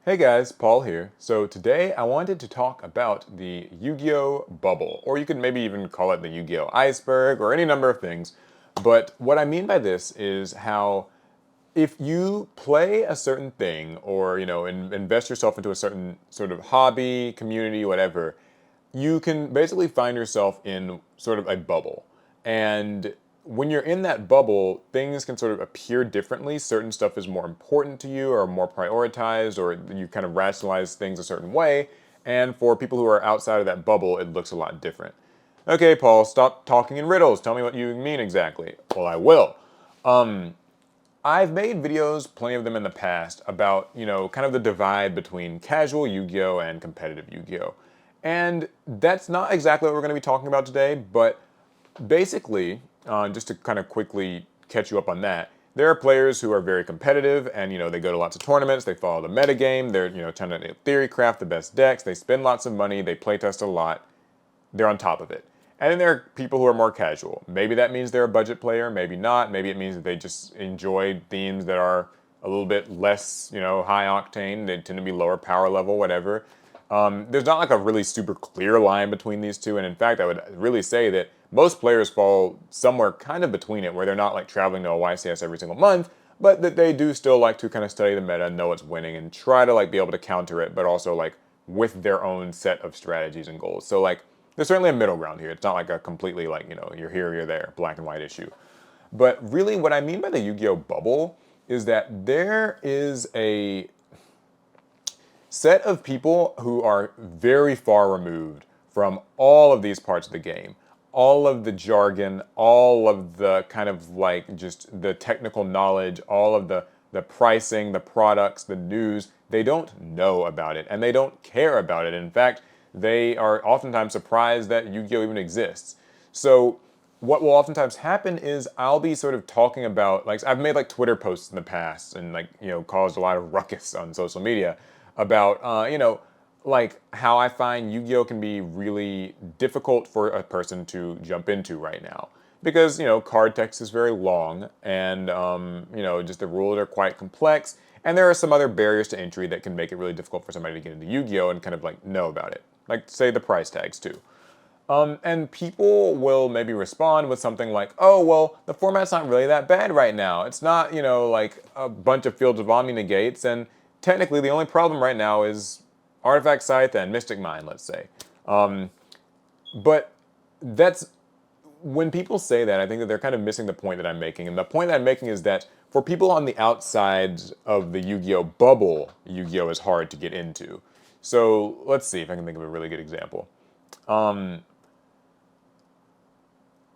Hey guys, Paul here. So today I wanted to talk about the Yu-Gi-Oh! Bubble, or you could maybe even call it the Yu-Gi-Oh! Iceberg, or any number of things. But what I mean by this is how if you play a certain thing, or invest yourself into a certain sort of hobby, community, whatever, you can basically find yourself in sort of a bubble. And when you're in that bubble, things can sort of appear differently. Certain stuff is more important to you or more prioritized, or you kind of rationalize things a certain way. And for people who are outside of that bubble, it looks a lot different. Okay, Paul, stop talking in riddles. Tell me what you mean exactly. Well, I will. I've made videos, plenty of them in the past, about, kind of the divide between casual Yu-Gi-Oh! And competitive Yu-Gi-Oh! And that's not exactly what we're going to be talking about today, but basically, just to kind of quickly catch you up on that, there are players who are very competitive and, they go to lots of tournaments, they follow the metagame, they're, trying to theory craft the best decks, they spend lots of money, they playtest a lot, they're on top of it. And then there are people who are more casual. Maybe that means they're a budget player, maybe not. Maybe it means that they just enjoy themes that are a little bit less, high octane. They tend to be lower power level, whatever. There's not like a really super clear line between these two. And in fact, I would really say that most players fall somewhere kind of between it, where they're not like traveling to a YCS every single month, but that they do still like to kind of study the meta, know what's winning, and try to like be able to counter it, but also like with their own set of strategies and goals. So like there's certainly a middle ground here. It's not like a completely like, you're here, you're there, black and white issue. But really what I mean by the Yu-Gi-Oh! Bubble is that there is a set of people who are very far removed from all of these parts of the game. All of the jargon, all of the kind of like just the technical knowledge, all of the pricing, the products, the news, they don't know about it and they don't care about it. In fact, they are oftentimes surprised that Yu-Gi-Oh! Even exists. So what will oftentimes happen is I'll be sort of talking about, like, I've made like Twitter posts in the past and like, caused a lot of ruckus on social media about, like how I find Yu-Gi-Oh! Can be really difficult for a person to jump into right now. Because, card text is very long and, just the rules are quite complex. And there are some other barriers to entry that can make it really difficult for somebody to get into Yu-Gi-Oh! And kind of like know about it. Like, say, the price tags too. And people will maybe respond with something like, oh, well, the format's not really that bad right now. It's not, like a bunch of Fields of Omni negates, and technically the only problem right now is Artifact Scythe and Mystic Mine, let's say. But that's, when people say that, I think that they're kind of missing the point that I'm making. And the point that I'm making is that for people on the outside of the Yu-Gi-Oh! Bubble, Yu-Gi-Oh! Is hard to get into. So let's see if I can think of a really good example. The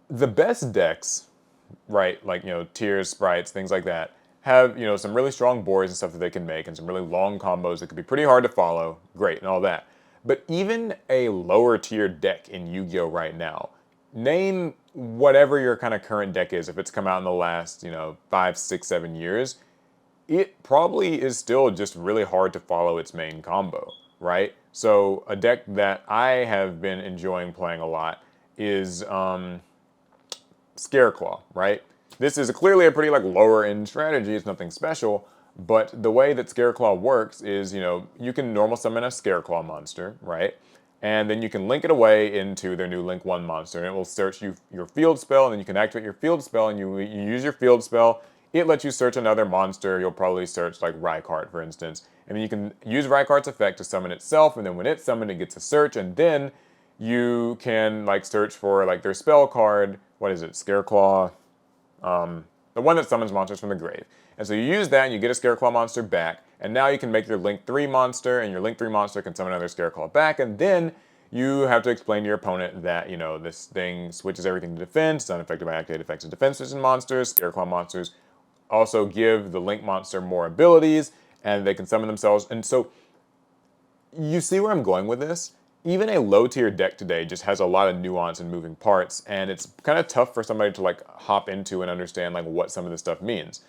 best decks, right, like, tiers, sprites, things like that, have, some really strong boards and stuff that they can make and some really long combos that could be pretty hard to follow, great, and all that. But even a lower tier deck in Yu-Gi-Oh! Right now, name whatever your kind of current deck is, if it's come out in the last, 5, 6, 7 years, it probably is still just really hard to follow its main combo, right? So a deck that I have been enjoying playing a lot is Scareclaw, right? This is clearly a pretty like lower end strategy. It's nothing special, but the way that Scareclaw works is, you can normal summon a Scareclaw monster, right? And then you can link it away into their new Link 1 monster, and it will search your field spell, and then you can activate your field spell, and you use your field spell. It lets you search another monster. You'll probably search like Rykart, for instance. And then you can use Rykart's effect to summon itself, and then when it's summoned, it gets a search, and then you can like search for like their spell card. What is it? Scareclaw. The one that summons monsters from the grave. And so you use that and you get a Scareclaw monster back, and now you can make your Link 3 monster, and your Link 3 monster can summon another Scareclaw back, and then you have to explain to your opponent that, this thing switches everything to defense, it's unaffected by activated effects of defenses and monsters. Scareclaw monsters also give the Link monster more abilities, and they can summon themselves. And so you see where I'm going with this? Even a low tier deck today just has a lot of nuance and moving parts, and it's kind of tough for somebody to like hop into and understand like what some of this stuff means.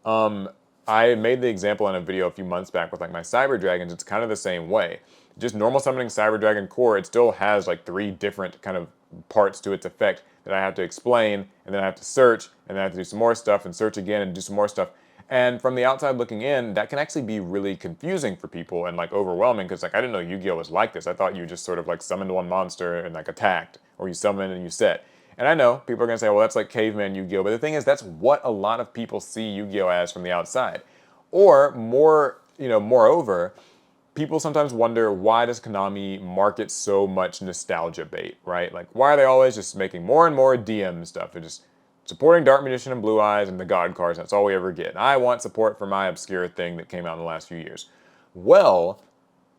I made the example in a video a few months back with like my Cyber Dragons. It's kind of the same way. Just normal summoning Cyber Dragon core, it still has like 3 different kind of parts to its effect that I have to explain, and then I have to search, and then I have to do some more stuff and search again and do some more stuff. And from the outside looking in, that can actually be really confusing for people and like overwhelming because like I didn't know Yu-Gi-Oh was like this. I thought you just sort of like summoned one monster and like attacked, or you summoned and you set. And I know people are gonna say, well, that's like caveman Yu-Gi-Oh, but the thing is, that's what a lot of people see Yu-Gi-Oh as from the outside. Or more, moreover, people sometimes wonder, why does Konami market so much nostalgia bait, right? Like, why are they always just making more and more DM stuff? They're just supporting Dark Magician and Blue Eyes and the God cards. That's all we ever get. And I want support for my obscure thing that came out in the last few years. Well,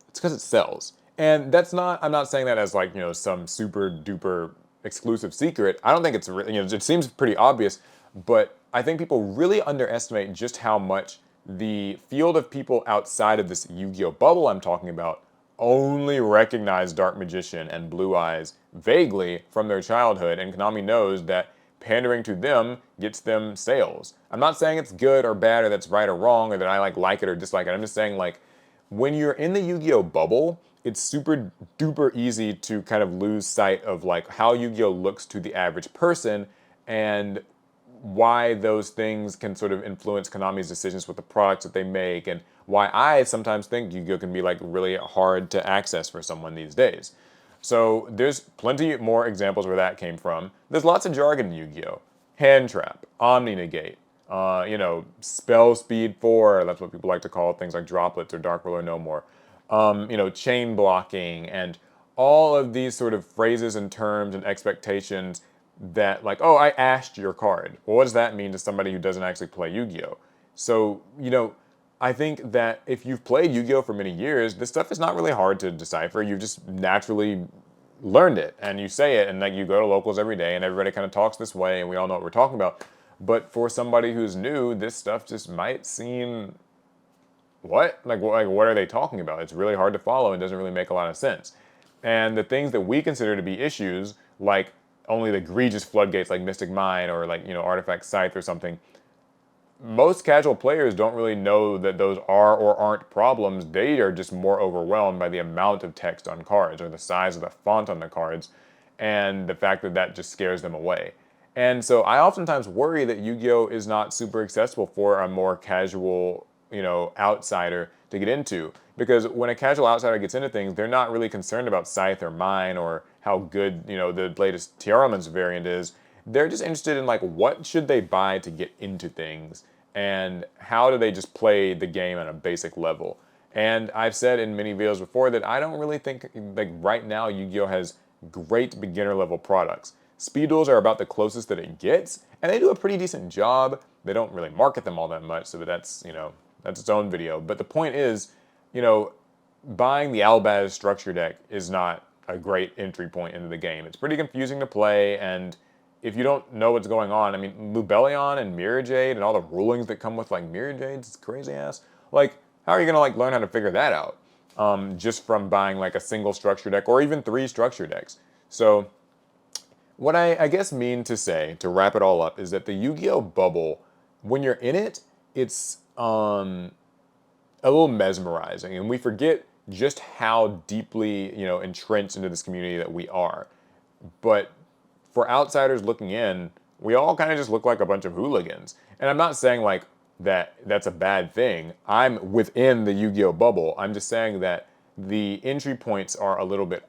it's because it sells. And that's not, I'm not saying that as like, some super duper exclusive secret. I don't think it's, it seems pretty obvious, but I think people really underestimate just how much the field of people outside of this Yu-Gi-Oh bubble I'm talking about only recognize Dark Magician and Blue Eyes vaguely from their childhood, and Konami knows that pandering to them gets them sales. I'm not saying it's good or bad or that's right or wrong or that I like it or dislike it. I'm just saying like when you're in the Yu-Gi-Oh bubble, it's super duper easy to kind of lose sight of like how Yu-Gi-Oh looks to the average person and why those things can sort of influence Konami's decisions with the products that they make, and why I sometimes think Yu-Gi-Oh can be like really hard to access for someone these days. So there's plenty more examples where that came from. There's lots of jargon in Yu-Gi-Oh. Hand Trap, Omni Negate, Spell Speed 4, that's what people like to call things like droplets or Dark Ruler No More. Chain blocking, and all of these sort of phrases and terms and expectations that like, oh, I asked your card. Well, what does that mean to somebody who doesn't actually play Yu-Gi-Oh? So, I think that if you've played Yu-Gi-Oh for many years, this stuff is not really hard to decipher. You've just naturally learned it, and you say it, and like you go to locals every day, and everybody kind of talks this way, and we all know what we're talking about. But for somebody who's new, this stuff just might seem, what are they talking about? It's really hard to follow and doesn't really make a lot of sense. And the things that we consider to be issues, like only the egregious floodgates like Mystic Mine or like, Artifact Scythe or something, most casual players don't really know that those are or aren't problems. They are just more overwhelmed by the amount of text on cards or the size of the font on the cards and the fact that that just scares them away. And so I oftentimes worry that Yu-Gi-Oh is not super accessible for a more casual, outsider to get into. Because when a casual outsider gets into things, they're not really concerned about Scythe or Mine or how good, the latest TR Elements variant is. They're just interested in like what should they buy to get into things and how do they just play the game at a basic level. And I've said in many videos before that I don't really think like right now Yu-Gi-Oh has great beginner level products. Speed duels are about the closest that it gets, and they do a pretty decent job. They don't really market them all that much, so that's, that's its own video. But the point is, buying the Albaz structure deck is not a great entry point into the game. It's pretty confusing to play, and if you don't know what's going on, I mean, Lubellion and Mirror Jade and all the rulings that come with like Mirror Jade's crazy ass. Like, how are you gonna like learn how to figure that out? Just from buying like a single structure deck or even 3 structure decks. So what I guess mean to say, to wrap it all up, is that the Yu-Gi-Oh bubble, when you're in it, it's a little mesmerizing, and we forget just how deeply, entrenched into this community that we are. But for outsiders looking in, we all kind of just look like a bunch of hooligans. And I'm not saying like that's a bad thing. I'm within the Yu-Gi-Oh bubble. I'm just saying that the entry points are a little bit,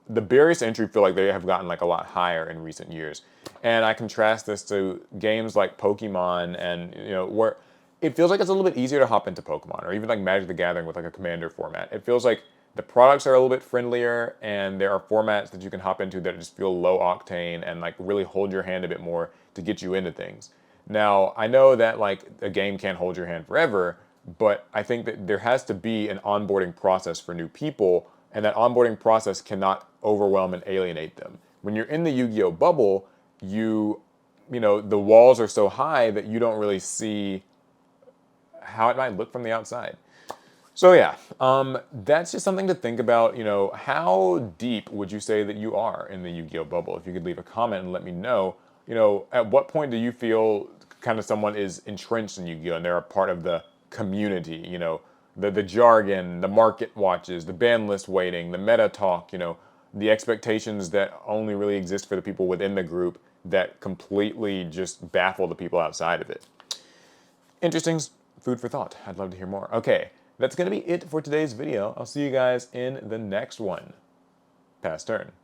the barriers to entry feel like they have gotten like a lot higher in recent years. And I contrast this to games like Pokemon and, where it feels like it's a little bit easier to hop into Pokemon, or even like Magic the Gathering with like a commander format. It feels like the products are a little bit friendlier, and there are formats that you can hop into that just feel low octane and like really hold your hand a bit more to get you into things. Now, I know that like a game can't hold your hand forever, but I think that there has to be an onboarding process for new people, and that onboarding process cannot overwhelm and alienate them. When you're in the Yu-Gi-Oh bubble, the walls are so high that you don't really see how it might look from the outside. So yeah, that's just something to think about. How deep would you say that you are in the Yu-Gi-Oh bubble? If you could leave a comment and let me know, at what point do you feel kind of someone is entrenched in Yu-Gi-Oh and they're a part of the community, the jargon, the market watches, the ban list waiting, the meta talk, the expectations that only really exist for the people within the group that completely just baffle the people outside of it. Interesting food for thought. I'd love to hear more. Okay, that's going to be it for today's video. I'll see you guys in the next one. Pass turn.